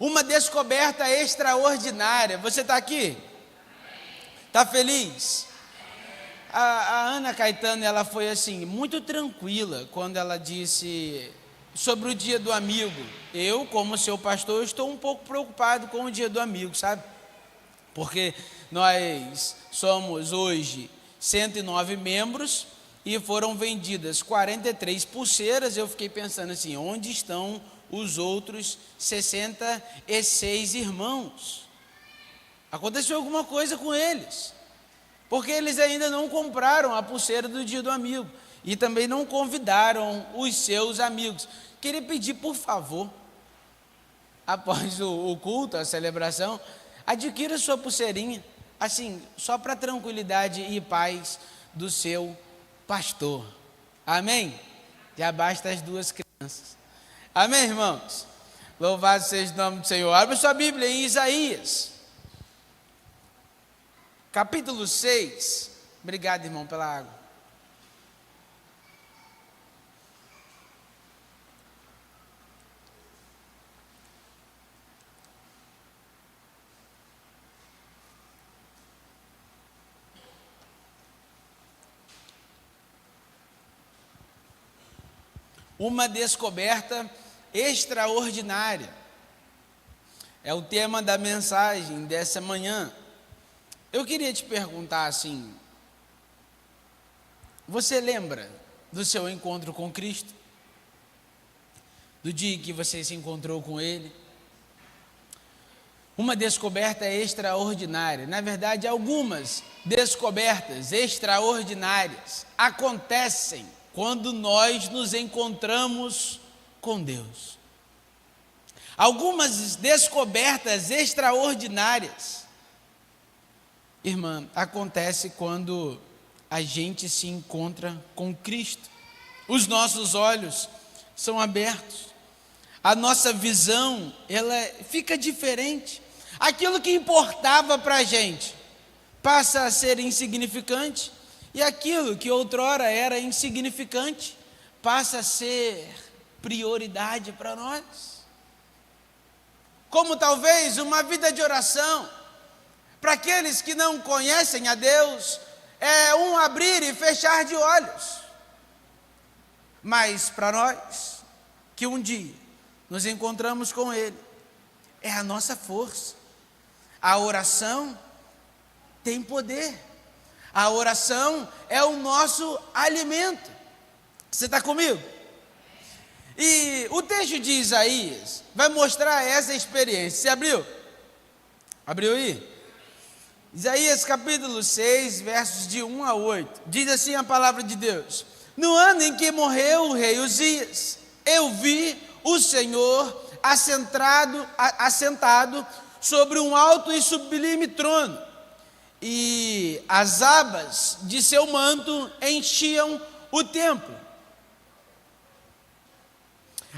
Uma descoberta extraordinária. Você está aqui? Está feliz? A Ana Caetano, ela foi assim, muito tranquila quando ela disse sobre o dia do amigo. Eu, como seu pastor, estou um pouco preocupado com o dia do amigo, sabe? Porque nós somos hoje 109 membros e foram vendidas 43 pulseiras. Eu fiquei pensando assim, onde estão os outros 66 irmãos? Aconteceu alguma coisa com eles, porque eles ainda não compraram a pulseira do dia do amigo e também não convidaram os seus amigos. Queria pedir, por favor, após o culto, a celebração, adquira sua pulseirinha, assim, só para tranquilidade e paz do seu pastor. Amém? Já basta as duas crianças. Amém, irmãos? Louvado seja o nome do Senhor. Abra sua Bíblia em Isaías, capítulo 6. Obrigado, irmão, pela água. Uma descoberta extraordinária é o tema da mensagem dessa manhã. Eu queria te perguntar assim, você lembra do seu encontro com Cristo? Do dia que você se encontrou com Ele? Uma descoberta extraordinária. Na verdade, algumas descobertas extraordinárias acontecem quando nós nos encontramos com Deus. Algumas descobertas extraordinárias, irmã, acontece quando a gente se encontra com Cristo. Os nossos olhos são abertos, a nossa visão, ela fica diferente. Aquilo que importava para a gente passa a ser insignificante, e aquilo que outrora era insignificante passa a ser prioridade para nós. Como talvez uma vida de oração, para aqueles que não conhecem a Deus, é um abrir e fechar de olhos. Mas para nós, que um dia nos encontramos com Ele, é a nossa força. A oração tem poder. A oração é o nosso alimento. Você está comigo? E o texto de Isaías vai mostrar essa experiência. Você abriu? Abriu aí? Isaías capítulo 6, versos de 1 a 8. Diz assim a palavra de Deus: no ano em que morreu o rei Uzias, eu vi o Senhor assentado sobre um alto e sublime trono, e as abas de seu manto enchiam o templo.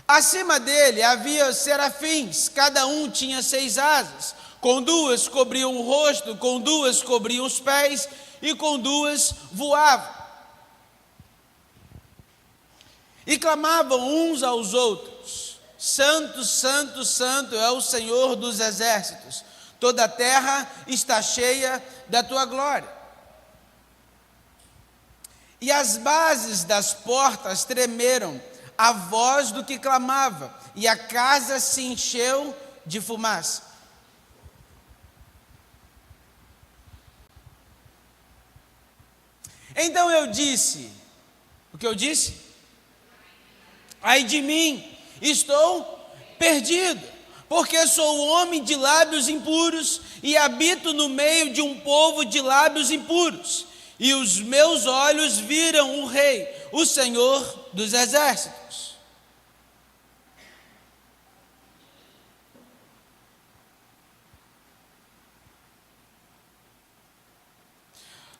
Acima dele havia serafins, cada um tinha 6 asas, com 2 cobriam o rosto, com 2 cobriam os pés, e com 2 voavam. E clamavam uns aos outros: Santo, Santo, Santo é o Senhor dos exércitos, toda a terra está cheia da tua glória. E as bases das portas tremeram à voz do que clamava, e a casa se encheu de fumaça. Então eu disse, o que eu disse? Ai de mim, estou perdido, porque sou homem de lábios impuros e habito no meio de um povo de lábios impuros. E os meus olhos viram o Rei, o Senhor dos exércitos.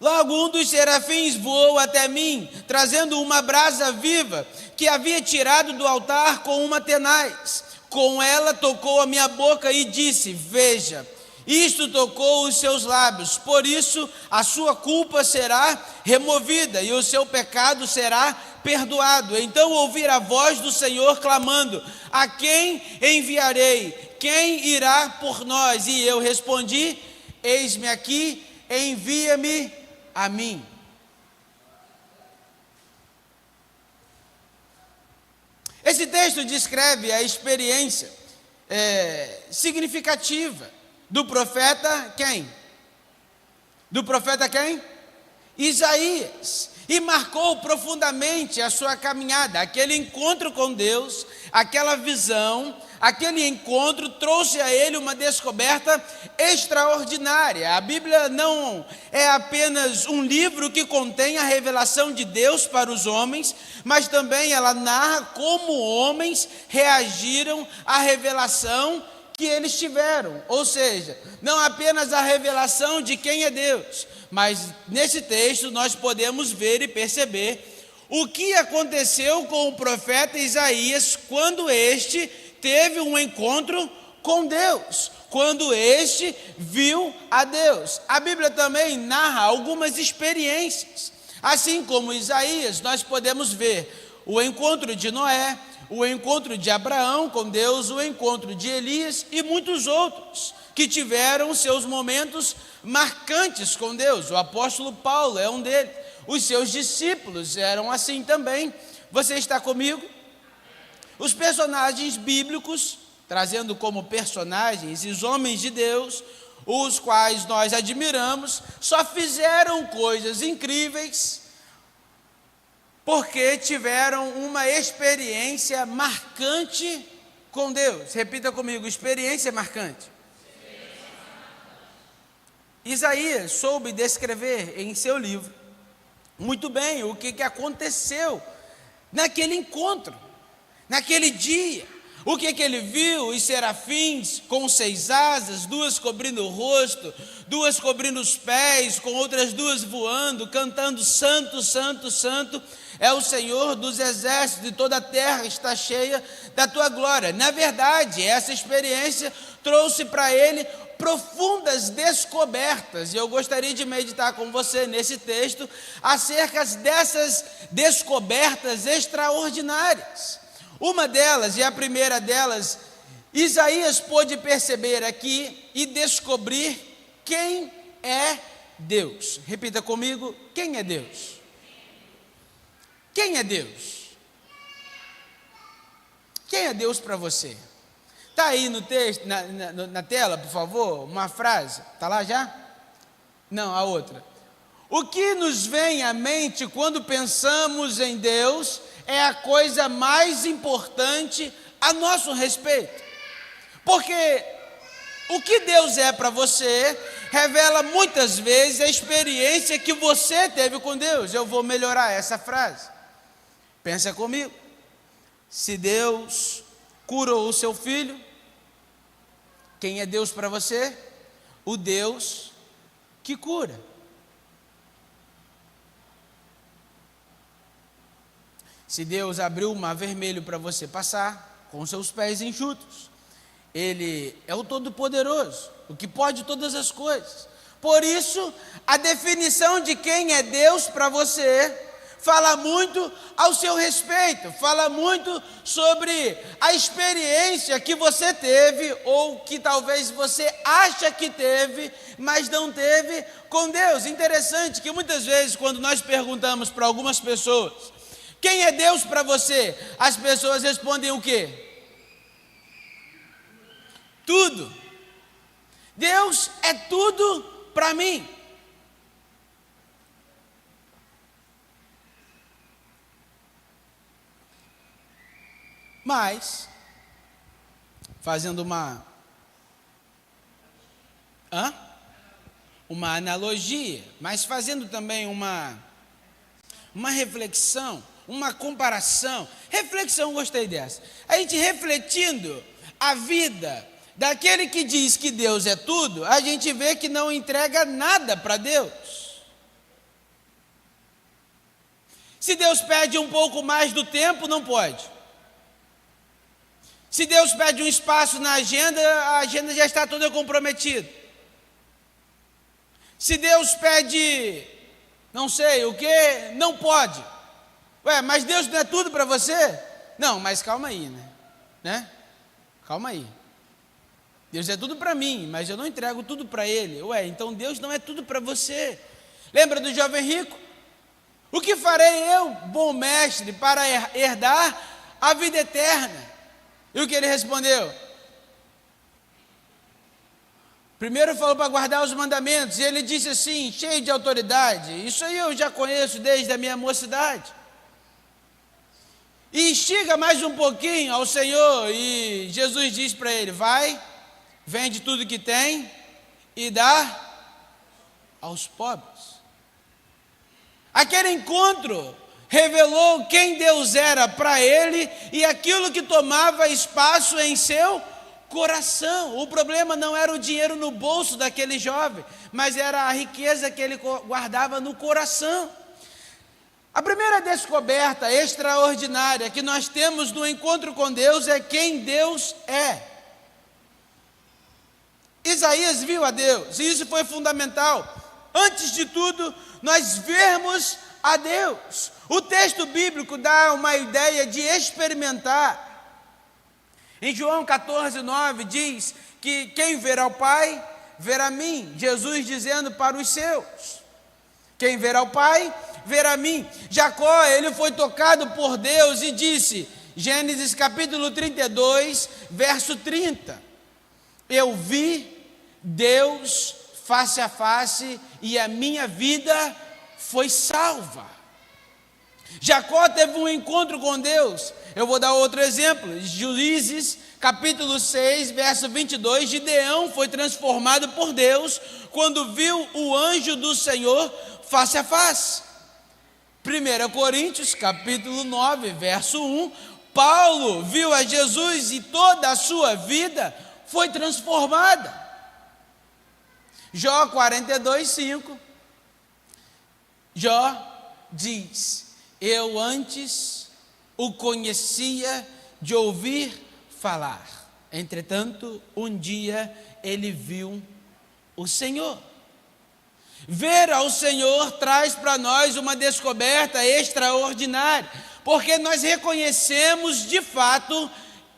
Logo um dos serafins voou até mim, trazendo uma brasa viva, que havia tirado do altar com uma tenaz. Com ela tocou a minha boca e disse: veja, isto tocou os seus lábios, por isso a sua culpa será removida e o seu pecado será perdoado. Então ouvi a voz do Senhor clamando: a quem enviarei? quem irá por nós? E eu respondi: eis-me aqui, envia-me a mim. Esse texto descreve a experiência significativa do profeta quem? Do profeta quem? Isaías. E marcou profundamente a sua caminhada. Aquele encontro com Deus, aquela visão, aquele encontro trouxe a ele uma descoberta extraordinária. A Bíblia não é apenas um livro que contém a revelação de Deus para os homens, mas também ela narra como homens reagiram à revelação que eles tiveram. Ou seja, não apenas a revelação de quem é Deus, mas nesse texto nós podemos ver e perceber o que aconteceu com o profeta Isaías quando este teve um encontro com Deus, quando este viu a Deus. A Bíblia também narra algumas experiências. Assim como Isaías, nós podemos ver o encontro de Noé, o encontro de Abraão com Deus, o encontro de Elias e muitos outros que tiveram seus momentos marcantes com Deus. O apóstolo Paulo é um deles. Os seus discípulos eram assim também. Você está comigo? Os personagens bíblicos, trazendo como personagens os homens de Deus, os quais nós admiramos, só fizeram coisas incríveis porque tiveram uma experiência marcante com Deus. Repita comigo: experiência marcante. Isaías soube descrever em seu livro muito bem o que aconteceu naquele encontro, naquele dia. O que ele viu? Os serafins com 6 asas, 2 cobrindo o rosto, 2 cobrindo os pés, com outras 2 voando, cantando: Santo, Santo, Santo é o Senhor dos exércitos, e toda a terra está cheia da tua glória. Na verdade, essa experiência trouxe para ele profundas descobertas, e eu gostaria de meditar com você nesse texto acerca dessas descobertas extraordinárias. Uma delas, e a primeira delas, Isaías pôde perceber aqui e descobrir quem é Deus. Repita comigo: quem é Deus? Quem é Deus? Quem é Deus para você? Está aí no texto, na tela, por favor, uma frase. Está lá já? Não, a outra. O que nos vem à mente quando pensamos em Deus é a coisa mais importante a nosso respeito. Porque o que Deus é para você revela muitas vezes a experiência que você teve com Deus. Eu vou melhorar essa frase. Pensa comigo. Se Deus curou o seu filho, quem é Deus para você? O Deus que cura. Se Deus abriu o mar vermelho para você passar com seus pés enxutos, Ele é o Todo-Poderoso, o que pode todas as coisas. Por isso, a definição de quem é Deus para você fala muito ao seu respeito, fala muito sobre a experiência que você teve, ou que talvez você acha que teve, mas não teve com Deus. Interessante que muitas vezes, quando nós perguntamos para algumas pessoas, quem é Deus para você? As pessoas respondem o quê? Tudo. Deus é tudo para mim. Mas, fazendo uma analogia, mas fazendo também uma reflexão, uma comparação. Reflexão, gostei dessa. A gente refletindo a vida daquele que diz que Deus é tudo, a gente vê que não entrega nada para Deus. Se Deus pede um pouco mais do tempo, não pode. Se Deus pede um espaço na agenda, a agenda já está toda comprometida. Se Deus pede não sei o que, não pode. Ué, mas Deus não é tudo para você? Não, mas calma aí, né? Calma aí. Deus é tudo para mim, mas eu não entrego tudo para Ele. Ué, então Deus não é tudo para você. Lembra do jovem rico? O que farei eu, bom mestre, para herdar a vida eterna? E o que ele respondeu? Primeiro falou para guardar os mandamentos, e ele disse assim, cheio de autoridade: isso aí eu já conheço desde a minha mocidade. E instiga mais um pouquinho ao Senhor, e Jesus diz para ele: vai, vende tudo que tem e dá aos pobres. Aquele encontro revelou quem Deus era para ele e aquilo que tomava espaço em seu coração. O problema não era o dinheiro no bolso daquele jovem, mas era a riqueza que ele guardava no coração. A primeira descoberta extraordinária que nós temos no encontro com Deus é quem Deus é. Isaías viu a Deus, e isso foi fundamental. Antes de tudo, nós vermos a Deus. O texto bíblico dá uma ideia de experimentar. Em João 14:9 diz que quem verá o Pai, verá a mim. Jesus dizendo para os seus: quem verá o Pai, verá a mim. Jacó, ele foi tocado por Deus e disse, Gênesis capítulo 32, verso 30, eu vi Deus face a face e a minha vida foi salva. Jacó teve um encontro com Deus. Eu vou dar outro exemplo. Juízes capítulo 6, verso 22, Gideão foi transformado por Deus quando viu o anjo do Senhor face a face. 1 Coríntios capítulo 9, verso 1, Paulo viu a Jesus e toda a sua vida foi transformada. Jó 42:5, Jó diz, eu antes o conhecia de ouvir falar, entretanto, um dia ele viu o Senhor. Ver ao Senhor traz para nós uma descoberta extraordinária, porque nós reconhecemos de fato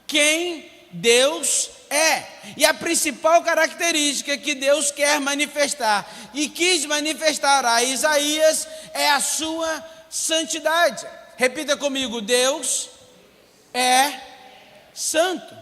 quem Deus é. E a principal característica que Deus quer manifestar e quis manifestar a Isaías é a sua santidade. Repita comigo, Deus é santo.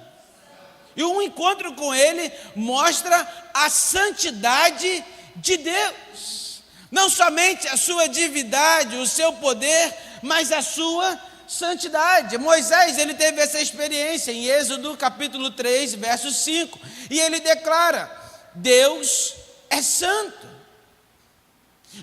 E um encontro com Ele mostra a santidade de Deus. Não somente a sua divindade, o seu poder, mas a sua santidade. Moisés, ele teve essa experiência em Êxodo capítulo 3, verso 5. E ele declara, Deus é santo.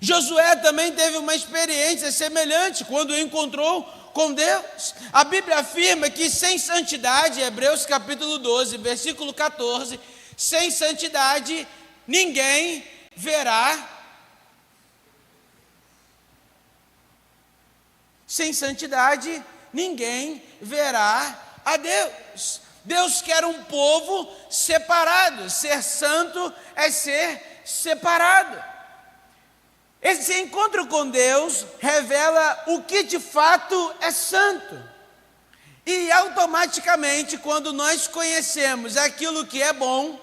Josué também teve uma experiência semelhante quando encontrou com Deus. A Bíblia afirma que sem santidade, Hebreus capítulo 12, versículo 14, sem santidade ninguém verá. Sem santidade ninguém verá a Deus. Deus quer um povo separado. Ser santo é ser separado. Esse encontro com Deus revela o que de fato é santo. E automaticamente, quando nós conhecemos aquilo que é bom,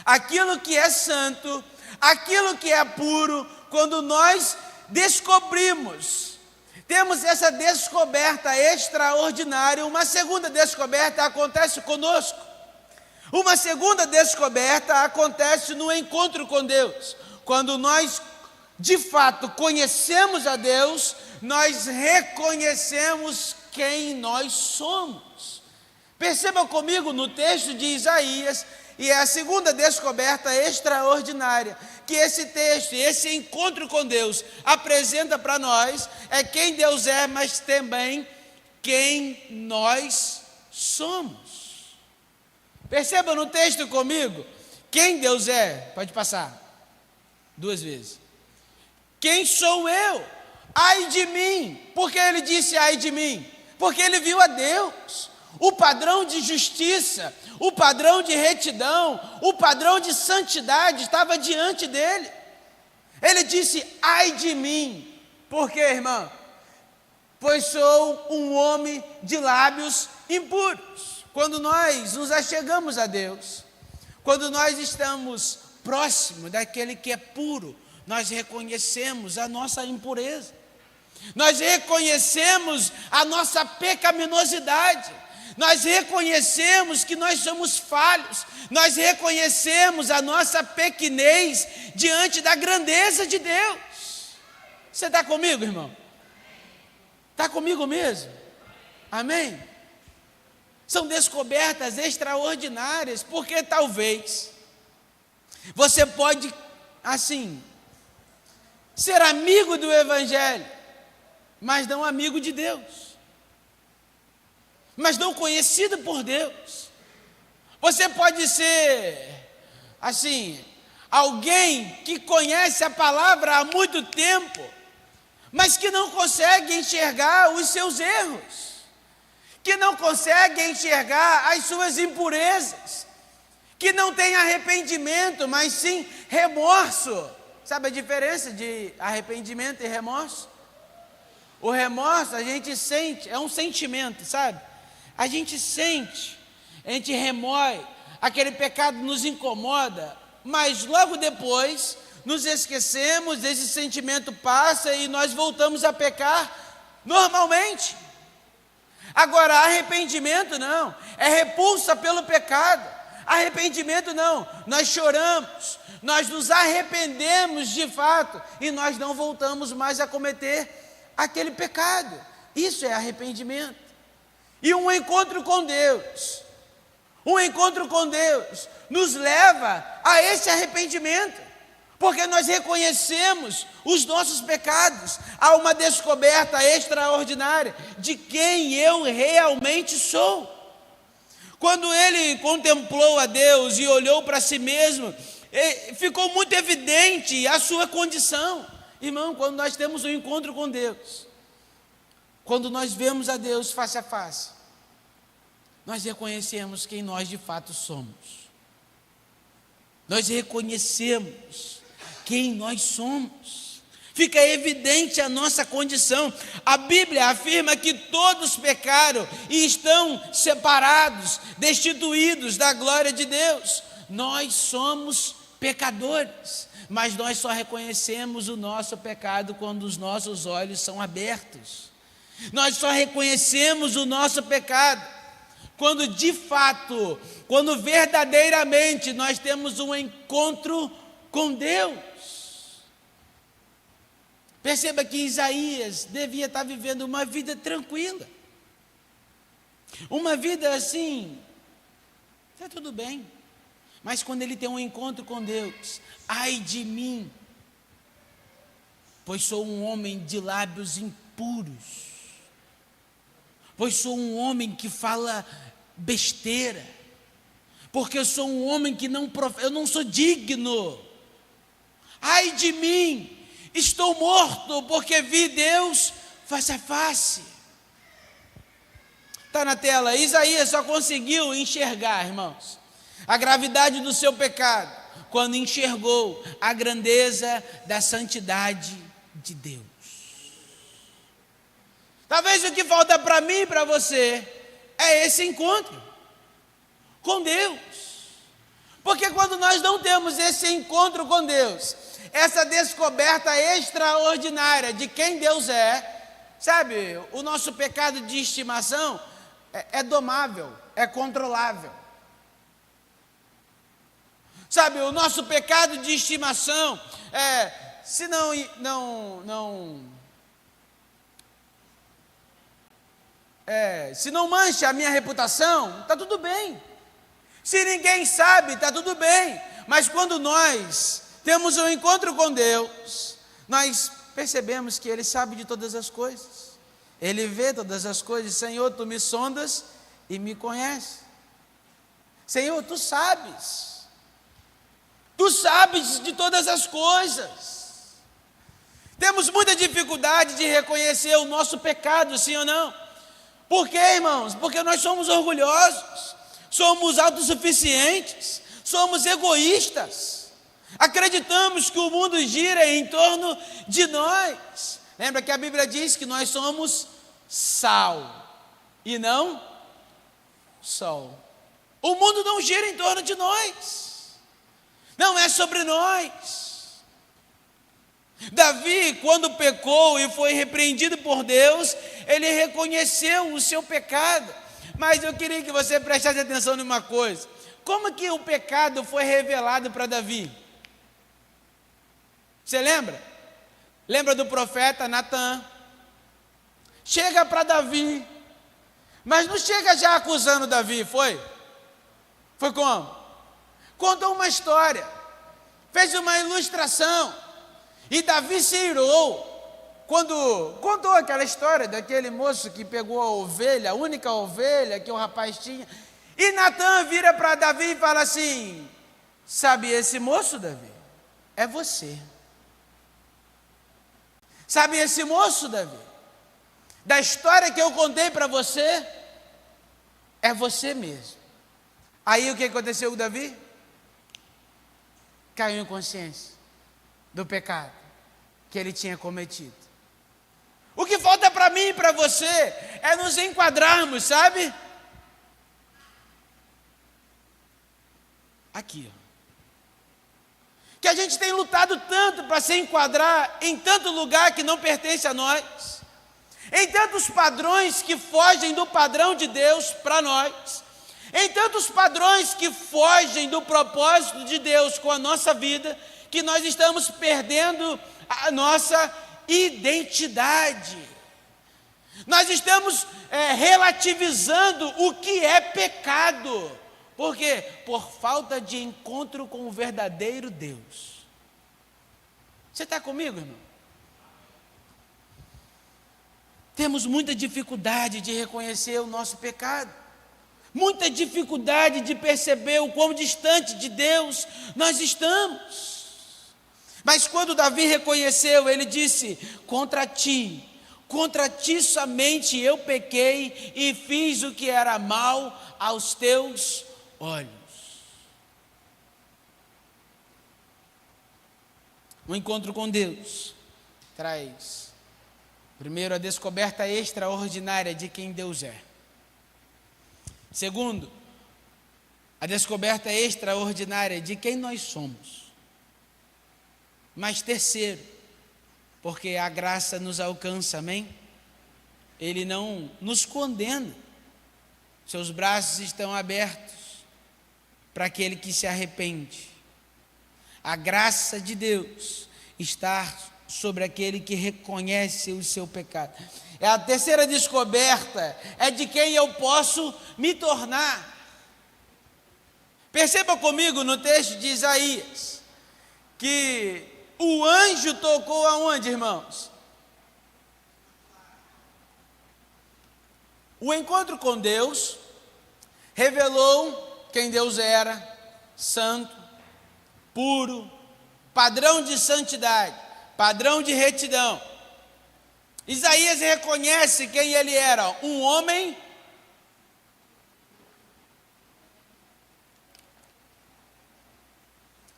aquilo que é santo, aquilo que é puro, quando nós descobrimos, temos essa descoberta extraordinária, uma segunda descoberta acontece conosco. Uma segunda descoberta acontece no encontro com Deus. Quando nós de fato conhecemos a Deus, nós reconhecemos quem nós somos. Perceba comigo no texto de Isaías, e é a segunda descoberta extraordinária que esse texto, esse encontro com Deus apresenta para nós, é quem Deus é, mas também quem nós somos. Perceba no texto comigo, quem Deus é, pode passar, 2 vezes. Quem sou eu? Ai de mim. Por que ele disse ai de mim? Porque ele viu a Deus. O padrão de justiça, o padrão de retidão, o padrão de santidade estava diante dele. Ele disse, ai de mim. Por quê, irmão? Pois sou um homem de lábios impuros. Quando nós nos achegamos a Deus, Quando nós estamos próximo daquele que é puro, nós reconhecemos a nossa impureza. Nós reconhecemos a nossa pecaminosidade. Nós reconhecemos que nós somos falhos. Nós reconhecemos a nossa pequenez diante da grandeza de Deus. Você está comigo, irmão? Está comigo mesmo? Amém? São descobertas extraordinárias, porque talvez você pode, assim, ser amigo do Evangelho, mas não amigo de Deus, mas não conhecido por Deus. Você pode ser, assim, alguém que conhece a palavra há muito tempo, mas que não consegue enxergar os seus erros, que não consegue enxergar as suas impurezas, que não tem arrependimento, mas sim remorso. Sabe a diferença de arrependimento e remorso? O remorso a gente sente, é um sentimento, sabe? A gente sente, a gente remói, aquele pecado nos incomoda, mas logo depois nos esquecemos, esse sentimento passa e nós voltamos a pecar normalmente. Agora, arrependimento não, é repulsa pelo pecado. Arrependimento não, nós choramos, nós nos arrependemos de fato e nós não voltamos mais a cometer aquele pecado. Isso é arrependimento. E um encontro com Deus nos leva a esse arrependimento, porque nós reconhecemos os nossos pecados. Há uma descoberta extraordinária de quem eu realmente sou. Quando ele contemplou a Deus e olhou para si mesmo, ficou muito evidente a sua condição. Irmão, quando nós temos um encontro com Deus, quando nós vemos a Deus face a face, nós reconhecemos quem nós de fato somos. Nós reconhecemos quem nós somos. Fica evidente a nossa condição. A Bíblia afirma que todos pecaram e estão separados, destituídos da glória de Deus. Nós somos pecadores, mas nós só reconhecemos o nosso pecado quando os nossos olhos são abertos. Nós só reconhecemos o nosso pecado quando de fato, quando verdadeiramente nós temos um encontro com Deus. Perceba que Isaías devia estar vivendo uma vida tranquila, uma vida assim, está tudo bem, mas quando ele tem um encontro com Deus, ai de mim, pois sou um homem de lábios impuros, pois sou um homem que fala besteira, porque eu sou um homem que eu não sou digno, ai de mim, estou morto porque vi Deus face a face. Está na tela. Isaías só conseguiu enxergar, irmãos, a gravidade do seu pecado quando enxergou a grandeza da santidade de Deus. Talvez o que falta para mim e para você é esse encontro com Deus. Porque quando nós não temos esse encontro com Deus, essa descoberta extraordinária de quem Deus é, sabe, o nosso pecado de estimação é domável, é controlável. Sabe, o nosso pecado de estimação, se não mancha a minha reputação, está tudo bem. Se ninguém sabe, está tudo bem. Mas quando nós temos um encontro com Deus, nós percebemos que Ele sabe de todas as coisas. Ele vê todas as coisas. Senhor, Tu me sondas e me conheces. Senhor, Tu sabes. Tu sabes de todas as coisas. Temos muita dificuldade de reconhecer o nosso pecado, sim ou não? Por quê, irmãos? Porque nós somos orgulhosos, somos autossuficientes, somos egoístas. Acreditamos que o mundo gira em torno de nós. Lembra que a Bíblia diz que nós somos sal e não sol. O mundo não gira em torno de nós. não é sobre nós. Davi, quando pecou e foi repreendido por Deus, ele reconheceu o seu pecado. Mas eu queria que você prestasse atenção em uma coisa. Como que o pecado foi revelado para Davi? Você lembra? Lembra do profeta Natã? Chega para Davi, mas não chega já acusando Davi, foi? Foi como? Contou uma história, fez uma ilustração, e Davi se irou, quando contou aquela história daquele moço que pegou a ovelha, a única ovelha que o rapaz tinha, e Natã vira para Davi e fala assim: sabe esse moço, Davi? É você. Sabe esse moço, Davi? Da história que eu contei para você, é você mesmo. Aí o que aconteceu com Davi? Caiu em consciência do pecado que ele tinha cometido. O que falta para mim e para você é nos enquadrarmos, sabe? Aqui, ó. Que a gente tem lutado tanto para se enquadrar em tanto lugar que não pertence a nós, em tantos padrões que fogem do padrão de Deus para nós, em tantos padrões que fogem do propósito de Deus com a nossa vida, que nós estamos perdendo a nossa identidade. Nós estamos relativizando o que é pecado. Por quê? Por falta de encontro com o verdadeiro Deus. Você está comigo, irmão? Temos muita dificuldade de reconhecer o nosso pecado, muita dificuldade de perceber o quão distante de Deus nós estamos. Mas quando Davi reconheceu, ele disse: contra ti somente eu pequei e fiz o que era mal aos teus olhos. O encontro com Deus traz, primeiro, a descoberta extraordinária de quem Deus é. Segundo, a descoberta extraordinária de quem nós somos. Mas terceiro, porque a graça nos alcança, amém? Ele não nos condena. Seus braços estão abertos para aquele que se arrepende. A graça de Deus está sobre aquele que reconhece o seu pecado. É a terceira descoberta, é de quem eu posso me tornar. Perceba comigo no texto de Isaías, que o anjo tocou aonde, irmãos? O encontro com Deus revelou quem Deus era: santo, puro, padrão de santidade, padrão de retidão. Isaías reconhece quem ele era: um homem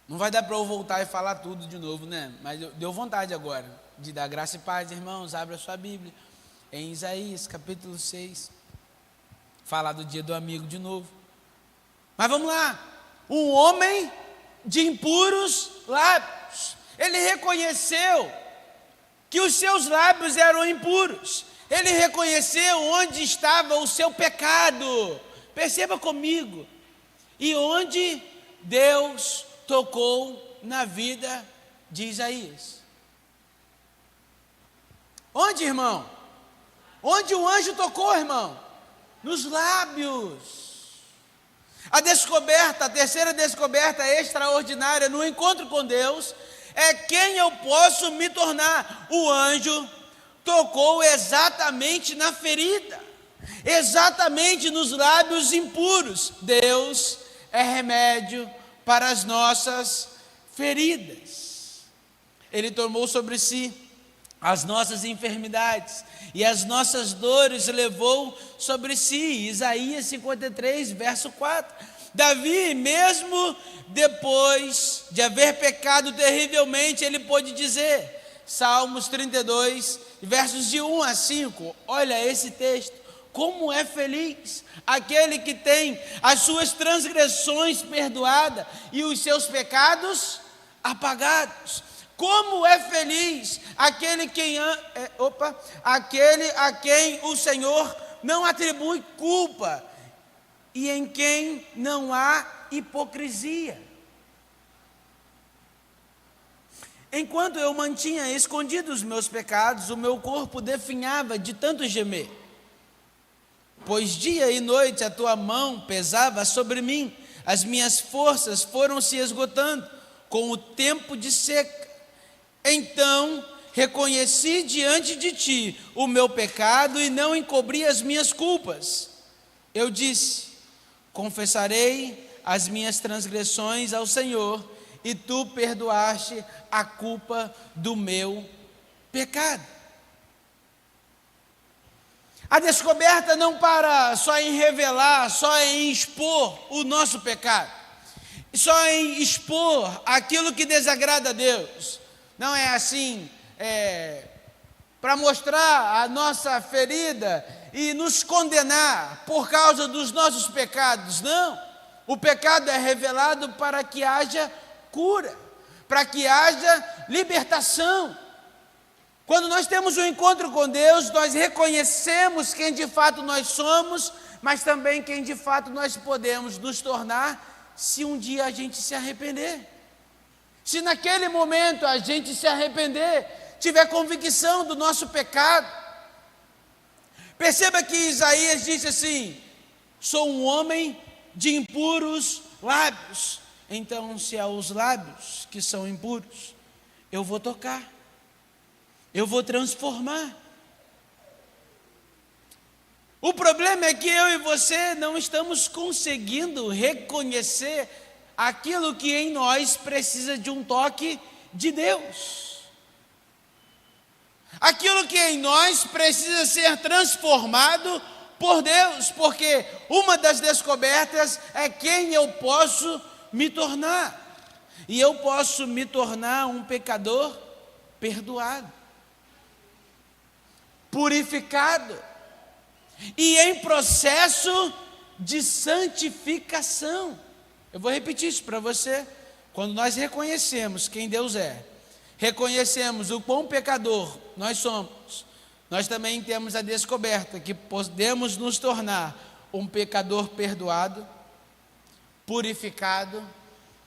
não vai dar para eu voltar e falar tudo de novo, né? Mas deu vontade agora de dar graça e paz, irmãos. Abra a sua Bíblia em Isaías capítulo 6, falar do dia do amigo de novo. Mas vamos lá, um homem de impuros lábios. Ele reconheceu que os seus lábios eram impuros. Ele reconheceu onde estava o seu pecado. Perceba comigo. E onde Deus tocou na vida de Isaías. Onde, irmão? Onde o anjo tocou, irmão? Nos lábios. A terceira descoberta extraordinária no encontro com Deus é quem eu posso me tornar. O anjo tocou exatamente na ferida, exatamente nos lábios impuros. Deus é remédio para as nossas feridas. Ele tomou sobre si as nossas enfermidades e as nossas dores levou sobre si. Isaías 53, verso 4. Davi, mesmo depois de haver pecado terrivelmente, ele pôde dizer, Salmos 32, versos de 1 a 5, olha esse texto: Como é feliz aquele que tem as suas transgressões perdoadas e os seus pecados apagados. Como é feliz aquele a quem o Senhor não atribui culpa e em quem não há hipocrisia. Enquanto eu mantinha escondidos os meus pecados, o meu corpo definhava de tanto gemer. Pois dia e noite a tua mão pesava sobre mim, as minhas forças foram se esgotando com o tempo de seca. Então reconheci diante de ti o meu pecado e não encobri as minhas culpas. Eu disse: confessarei as minhas transgressões ao Senhor, e tu perdoaste a culpa do meu pecado. A descoberta não para só em revelar, só em expor o nosso pecado, só em expor aquilo que desagrada a Deus. Não é assim, para mostrar a nossa ferida e nos condenar por causa dos nossos pecados. Não, o pecado é revelado para que haja cura, para que haja libertação. Quando nós temos um encontro com Deus, nós reconhecemos quem de fato nós somos, mas também quem de fato nós podemos nos tornar se um dia a gente se arrepender. Se naquele momento a gente se arrepender, tiver convicção do nosso pecado. Perceba que Isaías disse assim: sou um homem de impuros lábios. Então, se há os lábios que são impuros, eu vou tocar, eu vou transformar. O problema é que eu e você não estamos conseguindo reconhecer aquilo que em nós precisa de um toque de Deus. Aquilo que em nós precisa ser transformado por Deus, porque uma das descobertas é quem eu posso me tornar. E eu posso me tornar um pecador perdoado, purificado e em processo de santificação. Eu vou repetir isso para você. Quando nós reconhecemos quem Deus é, reconhecemos o quão pecador nós somos, nós também temos a descoberta que podemos nos tornar um pecador perdoado, purificado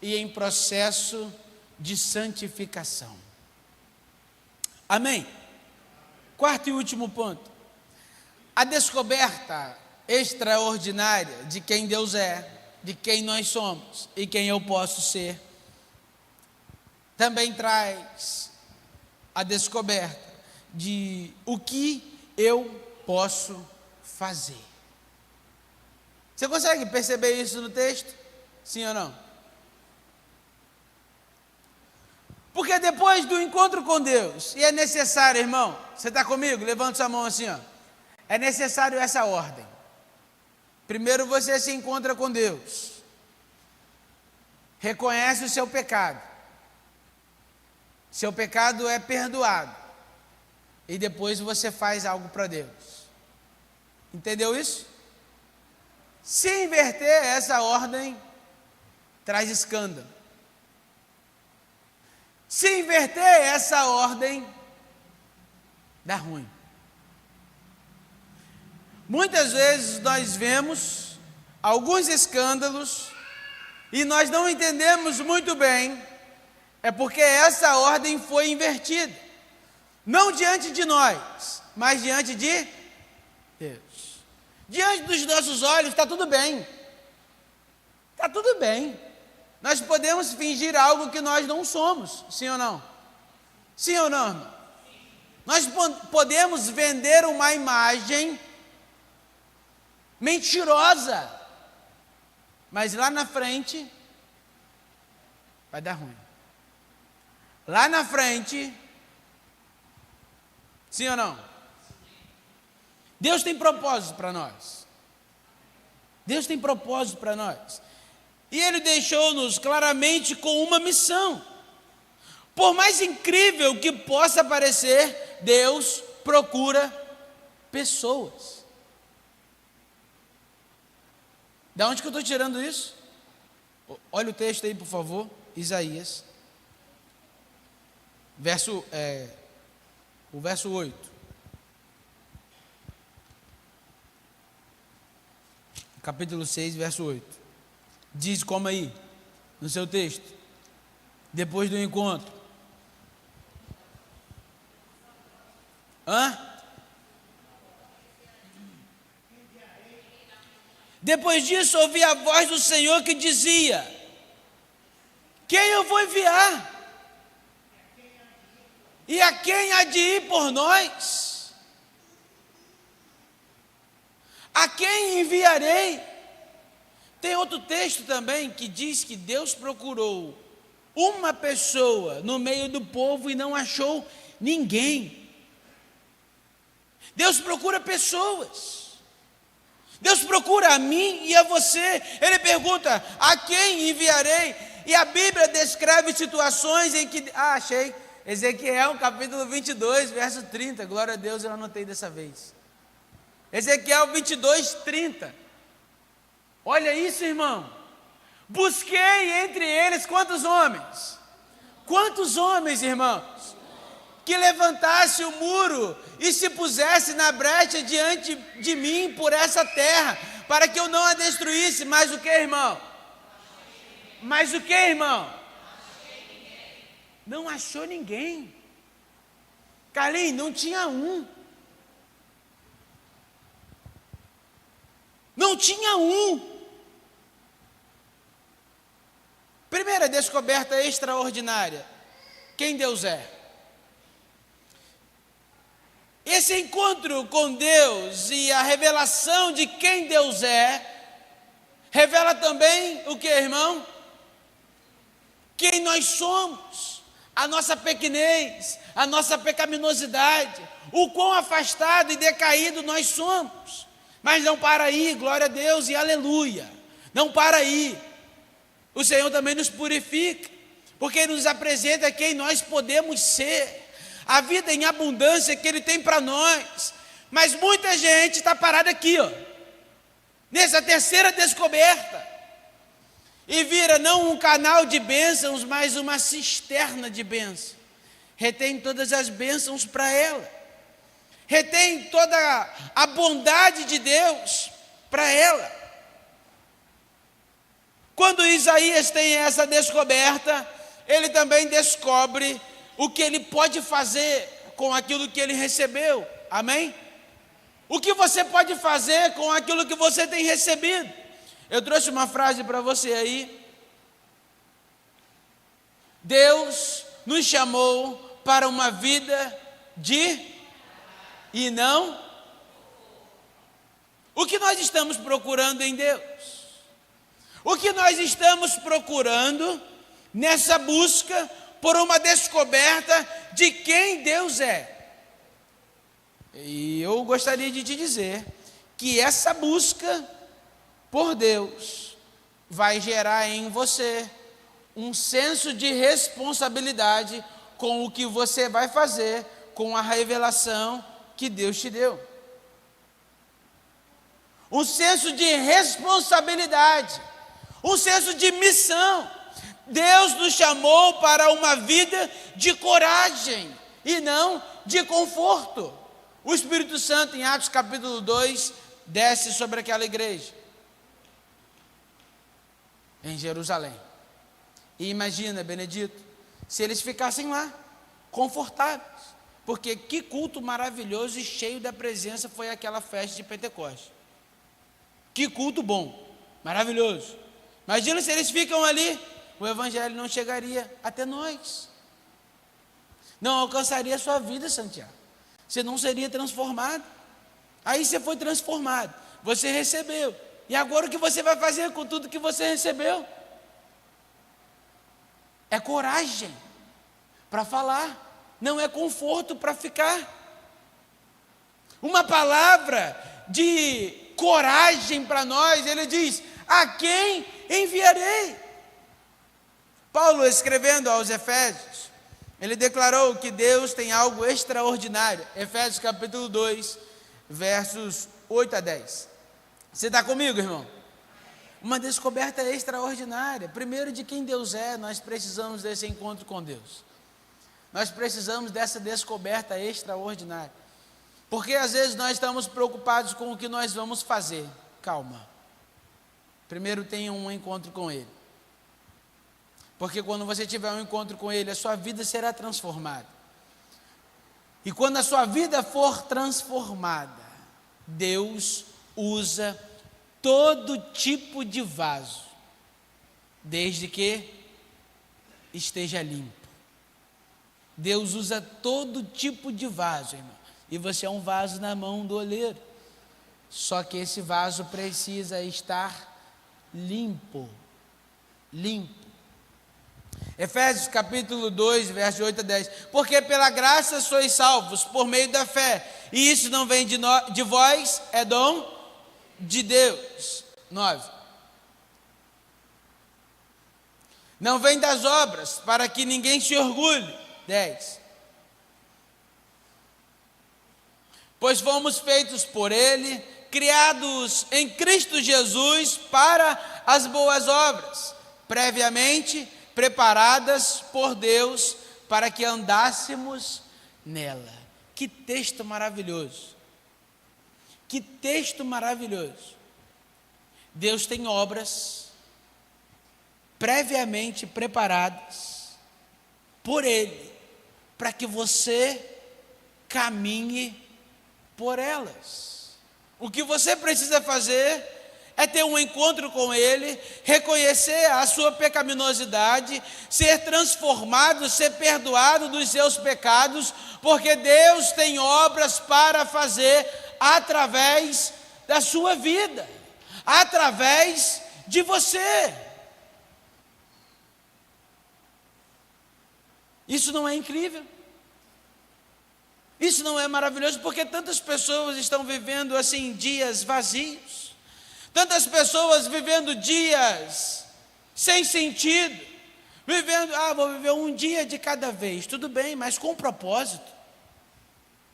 e em processo de santificação. Amém? Quarto e último ponto. A descoberta extraordinária de quem Deus é, de quem nós somos e quem eu posso ser, também traz a descoberta de o que eu posso fazer. Você consegue perceber isso no texto? Sim ou não? Porque depois do encontro com Deus, e é necessário, irmão, você está comigo? Levanta sua mão assim, ó. É necessário essa ordem. Primeiro você se encontra com Deus, reconhece o seu pecado é perdoado, e depois você faz algo para Deus. Entendeu isso? Se inverter essa ordem, traz escândalo. Se inverter essa ordem, dá ruim. Muitas vezes nós vemos alguns escândalos e nós não entendemos muito bem, é porque essa ordem foi invertida. Não diante de nós, mas diante de Deus. Diante dos nossos olhos está tudo bem. Está tudo bem. Nós podemos fingir algo que nós não somos, sim ou não? Sim ou não, irmão? Nós podemos vender uma imagem mentirosa, mas lá na frente vai dar ruim. Lá na frente, sim ou não? Deus tem propósito para nós. Deus tem propósito para nós. E Ele deixou-nos claramente com uma missão. Por mais incrível que possa parecer, Deus procura pessoas. Da onde que eu estou tirando isso? Olha o texto aí, por favor. Isaías. O verso 8. Capítulo 6, verso 8. Diz como aí, no seu texto. Depois do encontro. Depois disso, ouvi a voz do Senhor que dizia: quem eu vou enviar? E a quem há de ir por nós? A quem enviarei? Tem outro texto também que diz que Deus procurou uma pessoa no meio do povo e não achou ninguém. Deus procura pessoas. Deus procura a mim e a você. Ele pergunta: a quem enviarei? E a Bíblia descreve situações em que... achei. Ezequiel, capítulo 22, verso 30. Glória a Deus, eu anotei dessa vez. Ezequiel 22, 30. Olha isso, irmão. Busquei entre eles quantos homens? Quantos homens, irmãos? Que levantasse o muro e se pusesse na brecha diante de mim por essa terra, para que eu não a destruísse. Mas o que, irmão? Mas o que, irmão? Não achou ninguém. Carlinhos, não tinha um. Não tinha um. Primeira descoberta extraordinária: quem Deus é. Esse encontro com Deus e a revelação de quem Deus é, revela também o que, irmão? Quem nós somos. A nossa pequenez, a nossa pecaminosidade, o quão afastado e decaído nós somos. Mas não para aí, glória a Deus e aleluia. Não para aí. O Senhor também nos purifica, porque Ele nos apresenta quem nós podemos ser, a vida em abundância que Ele tem para nós. Mas muita gente está parada aqui, nessa terceira descoberta. E vira não um canal de bênçãos, mas uma cisterna de bênçãos. Retém todas as bênçãos para ela. Retém toda a bondade de Deus para ela. Quando Isaías tem essa descoberta, ele também descobre o que ele pode fazer com aquilo que ele recebeu. Amém? O que você pode fazer com aquilo que você tem recebido? Eu trouxe uma frase para você aí. Deus nos chamou para uma vida e não. O que nós estamos procurando em Deus? O que nós estamos procurando nessa busca por uma descoberta de quem Deus é? E eu gostaria de te dizer que essa busca por Deus vai gerar em você um senso de responsabilidade com o que você vai fazer com a revelação que Deus te deu. Um senso de responsabilidade, um senso de missão. Deus nos chamou para uma vida de coragem e não de conforto. O Espírito Santo, em Atos capítulo 2, desce sobre aquela igreja em Jerusalém. E imagina, Benedito, se eles ficassem lá, confortáveis, porque que culto maravilhoso e cheio da presença foi aquela festa de Pentecostes. Que culto bom, maravilhoso. Imagina se eles ficam ali, o evangelho não chegaria até nós, não alcançaria a sua vida, Santiago, você não seria transformado. Aí você foi transformado, você recebeu, e agora o que você vai fazer com tudo que você recebeu? É coragem para falar, não é conforto para ficar. Uma palavra de coragem para nós, ele diz: a quem enviarei? Paulo, escrevendo aos Efésios, ele declarou que Deus tem algo extraordinário. Efésios capítulo 2, versos 8 a 10. Você está comigo, irmão? uma descoberta extraordinária. Primeiro, de quem Deus é, nós precisamos desse encontro com Deus. Nós precisamos dessa descoberta extraordinária. Porque às vezes nós estamos preocupados com o que nós vamos fazer. Calma. Primeiro tenha um encontro com Ele. Porque quando você tiver um encontro com Ele, a sua vida será transformada. E quando a sua vida for transformada, Deus usa todo tipo de vaso, desde que esteja limpo. Deus usa todo tipo de vaso, irmão. E você é um vaso na mão do oleiro. Só que esse vaso precisa estar limpo. Limpo. Efésios capítulo 2, verso 8 a 10. Porque pela graça sois salvos por meio da fé. E isso não vem de vós, é dom de Deus. 9. Não vem das obras, para que ninguém se orgulhe. 10. Pois fomos feitos por Ele, criados em Cristo Jesus para as boas obras, previamente preparadas por Deus para que andássemos nela. Que texto maravilhoso! Que texto maravilhoso! Deus tem obras previamente preparadas por Ele, para que você caminhe por elas. O que você precisa fazer é ter um encontro com Ele, reconhecer a sua pecaminosidade, ser transformado, ser perdoado dos seus pecados, porque Deus tem obras para fazer através da sua vida, através de você. Isso não é incrível? Isso não é maravilhoso? Porque tantas pessoas estão vivendo assim dias vazios, tantas pessoas vivendo dias sem sentido, vivendo, vou viver um dia de cada vez, tudo bem, mas com propósito.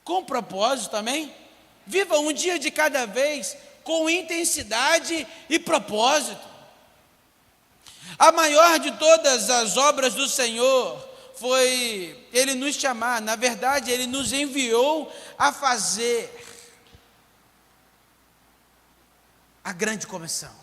Com propósito também. Viva um dia de cada vez com intensidade e propósito. A maior de todas as obras do Senhor foi Ele nos chamar, na verdade, Ele nos enviou a fazer a grande comissão,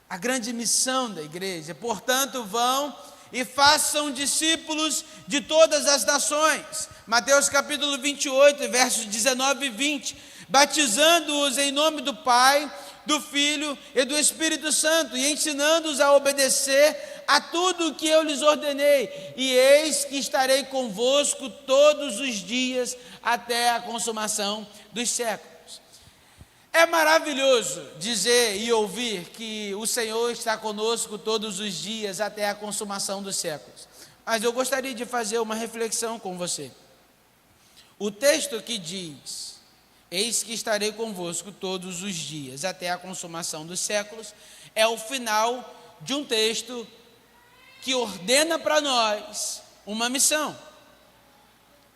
a grande missão da igreja. Portanto, vão e façam discípulos de todas as nações. Mateus capítulo 28, versos 19 e 20. Batizando-os em nome do Pai, do Filho e do Espírito Santo, e ensinando-os a obedecer a tudo o que eu lhes ordenei. E eis que estarei convosco todos os dias até a consumação dos séculos. É maravilhoso dizer e ouvir que o Senhor está conosco todos os dias até a consumação dos séculos. Mas eu gostaria de fazer uma reflexão com você. O texto que diz: eis que estarei convosco todos os dias até a consumação dos séculos, é o final de um texto que ordena para nós uma missão.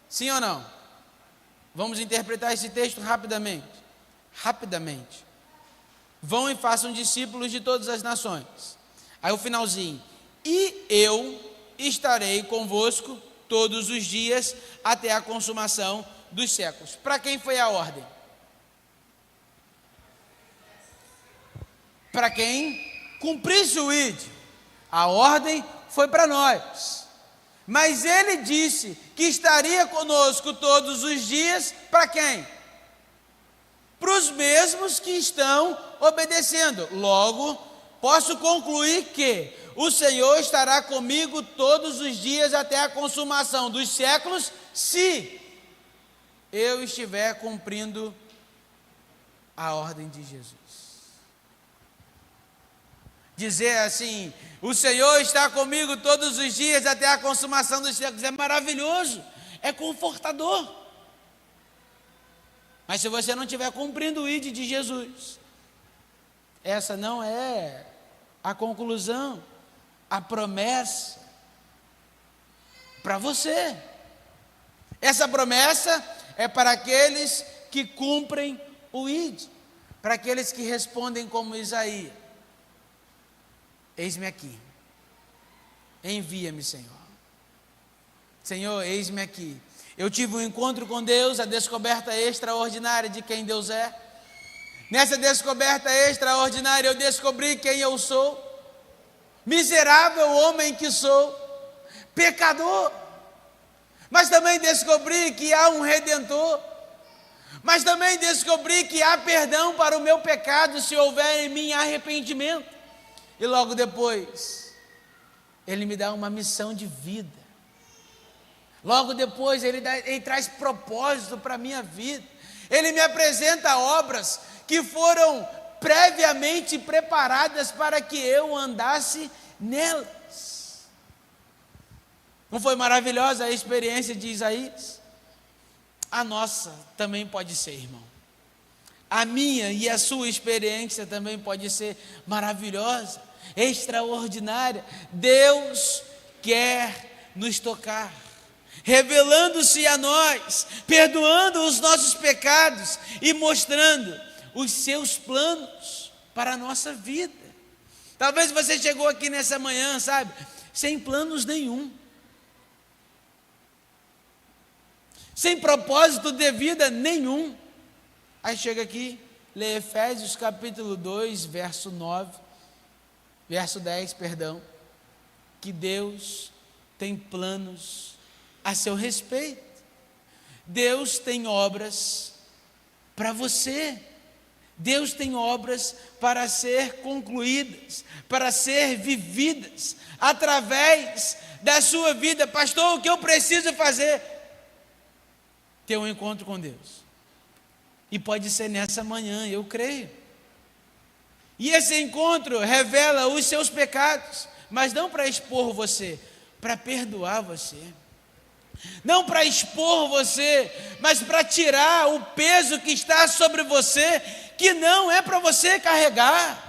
Sim ou não? Vamos interpretar esse texto rapidamente. Vão e façam discípulos de todas as nações. Aí o finalzinho: e eu estarei convosco todos os dias até a consumação dos séculos. Para quem foi a ordem? Para quem cumprisse o ID. A ordem foi para nós. Mas Ele disse que estaria conosco todos os dias. Para quem? Para os mesmos que estão obedecendo. Logo, posso concluir que o Senhor estará comigo todos os dias até a consumação dos séculos, se eu estiver cumprindo a ordem de Jesus. Dizer assim: o Senhor está comigo todos os dias até a consumação dos séculos, é maravilhoso, é confortador. Mas se você não estiver cumprindo o ID de Jesus, essa não é a conclusão, a promessa para você. Essa promessa é para aqueles que cumprem o ID, para aqueles que respondem como Isaías: eis-me aqui, envia-me, Senhor. Senhor, eis-me aqui. Eu tive um encontro com Deus, a descoberta extraordinária de quem Deus é. Nessa descoberta extraordinária eu descobri quem eu sou, miserável homem que sou, pecador, mas também descobri que há um Redentor, mas também descobri que há perdão para o meu pecado se houver em mim arrependimento. E logo depois, Ele me dá uma missão de vida. Logo depois, Ele traz propósito para a minha vida. Ele me apresenta obras que foram previamente preparadas para que eu andasse nelas. Não foi maravilhosa a experiência de Isaías? A nossa também pode ser, irmão. A minha e a sua experiência também pode ser maravilhosa, extraordinária. Deus quer nos tocar, revelando-se a nós, perdoando os nossos pecados e mostrando os seus planos para a nossa vida. Talvez você chegou aqui nessa manhã, sabe, sem planos nenhum, sem propósito de vida nenhum. Aí chega aqui, lê Efésios capítulo 2, verso 10, que Deus tem planos a seu respeito. Deus tem obras para você. Deus tem obras para ser concluídas, para ser vividas através da sua vida. Pastor, o que eu preciso fazer? Ter um encontro com Deus. E pode ser nessa manhã, eu creio. E esse encontro revela os seus pecados, mas não para expor você, para perdoar você. Não para expor você, mas para tirar o peso que está sobre você, que não é para você carregar.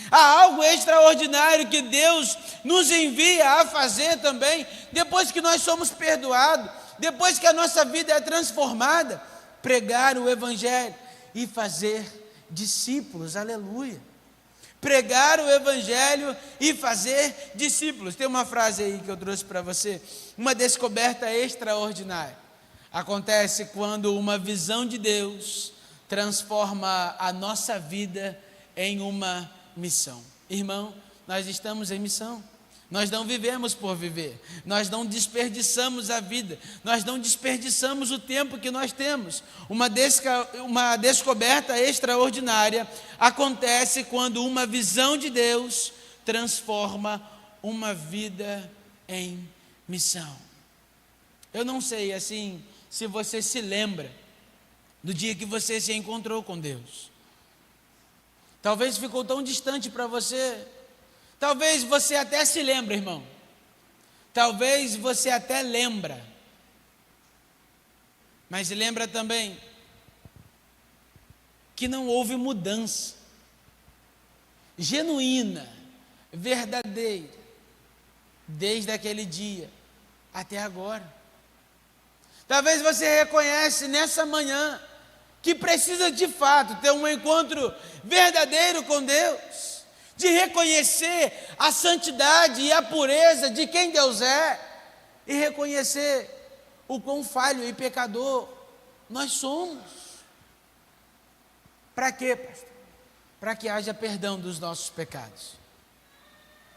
Há algo extraordinário que Deus nos envia a fazer também, depois que nós somos perdoados, depois que a nossa vida é transformada, pregar o Evangelho e fazer discípulos, aleluia. Pregar o Evangelho e fazer discípulos. Tem uma frase aí que eu trouxe para você, uma descoberta extraordinária. Acontece quando uma visão de Deus transforma a nossa vida em uma missão. Irmão, nós estamos em missão. Nós não vivemos por viver, nós não desperdiçamos a vida, nós não desperdiçamos o tempo que nós temos. Uma descoberta extraordinária acontece quando uma visão de Deus transforma uma vida em missão. Eu não sei assim se você se lembra do dia que você se encontrou com Deus. Talvez ficou tão distante para você. Talvez você até se lembre, irmão. Talvez você até lembra. Mas lembra também que não houve mudança genuína, verdadeira, desde aquele dia até agora. Talvez você reconhece nessa manhã que precisa de fato ter um encontro verdadeiro com Deus, de reconhecer a santidade e a pureza de quem Deus é, e reconhecer o quão falho e pecador nós somos. Para quê, pastor? Para que haja perdão dos nossos pecados,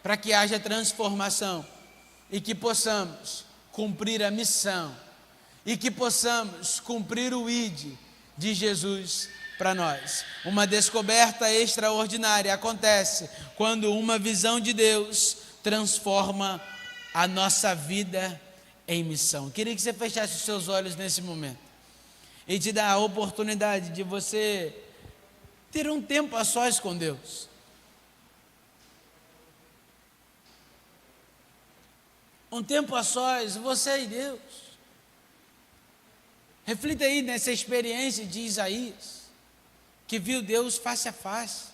para que haja transformação, e que possamos cumprir a missão, e que possamos cumprir o ID de Jesus para nós. Uma descoberta extraordinária acontece quando uma visão de Deus transforma a nossa vida em missão. Queria que você fechasse os seus olhos nesse momento e te dar a oportunidade de você ter um tempo a sós com Deus. Um tempo a sós, você e Deus. Reflita aí nessa experiência de Isaías, que viu Deus face a face.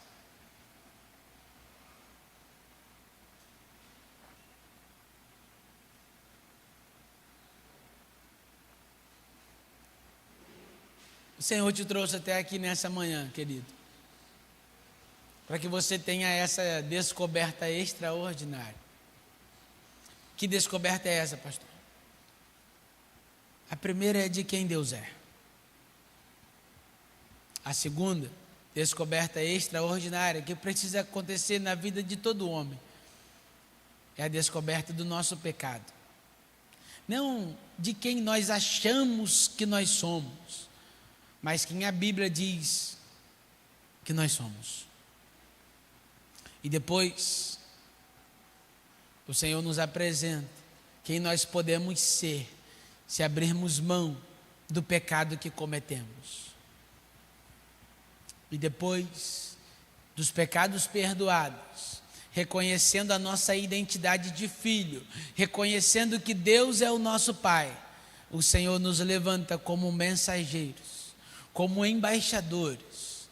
O Senhor te trouxe até aqui nessa manhã, querido. para que você tenha essa descoberta extraordinária. Que descoberta é essa, pastor? A primeira é de quem Deus é. A segunda, descoberta extraordinária, que precisa acontecer na vida de todo homem, é a descoberta do nosso pecado. Não de quem nós achamos que nós somos, mas quem a Bíblia diz que nós somos. E depois, o Senhor nos apresenta quem nós podemos ser, se abrirmos mão do pecado que cometemos. E depois dos pecados perdoados, reconhecendo a nossa identidade de filho, reconhecendo que Deus é o nosso Pai, o Senhor nos levanta como mensageiros, como embaixadores,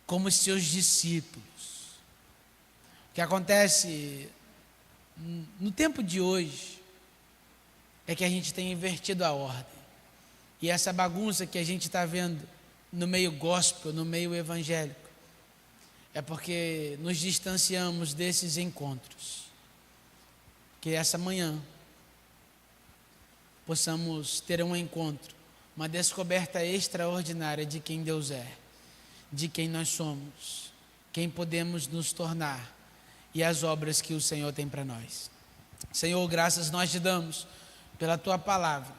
como seus discípulos. O que acontece no tempo de hoje é que a gente tem invertido a ordem. E essa bagunça que a gente está vendo no meio gospel, no meio evangélico, é porque nos distanciamos desses encontros. Que essa manhã possamos ter um encontro, uma descoberta extraordinária de quem Deus é, de quem nós somos, quem podemos nos tornar e as obras que o Senhor tem para nós. Senhor, graças nós te damos pela tua palavra.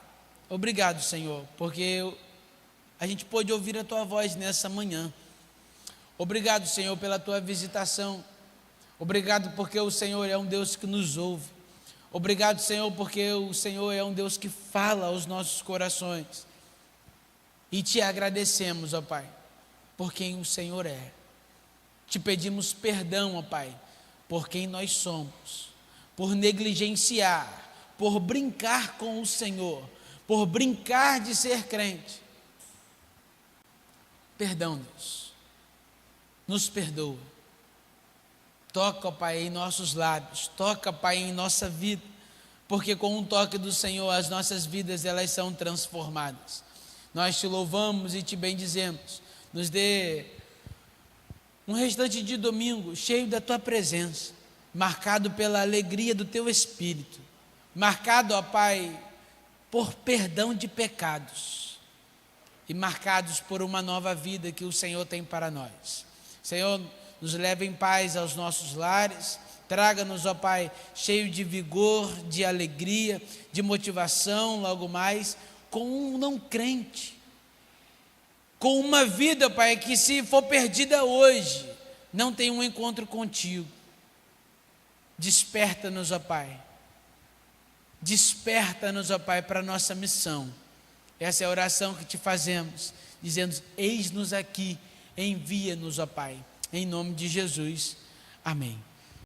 Obrigado, Senhor, porque a gente pôde ouvir a tua voz nessa manhã. Obrigado, Senhor, pela tua visitação. Obrigado porque o Senhor é um Deus que nos ouve. Obrigado, Senhor, porque o Senhor é um Deus que fala aos nossos corações. E te agradecemos, ó Pai, por quem o Senhor é. Te pedimos perdão, ó Pai, por quem nós somos, por negligenciar, por brincar com o Senhor, por brincar de ser crente. Perdão, Deus. Nos perdoa. Toca, ó Pai, em nossos lábios, toca, Pai, em nossa vida, porque com um toque do Senhor as nossas vidas elas são transformadas. Nós te louvamos e te bendizemos. Nos dê um restante de domingo cheio da tua presença, marcado pela alegria do teu Espírito, marcado, ó Pai, por perdão de pecados e marcados por uma nova vida que o Senhor tem para nós. Senhor, nos leve em paz aos nossos lares, traga-nos, ó Pai, cheio de vigor, de alegria, de motivação, logo mais, com um não crente, com uma vida, Pai, que se for perdida hoje, não tem um encontro contigo. Desperta-nos, ó Pai, desperta-nos, ó Pai, para a nossa missão. Essa é a oração que te fazemos, dizendo: eis-nos aqui, envia-nos, ó Pai, em nome de Jesus, amém.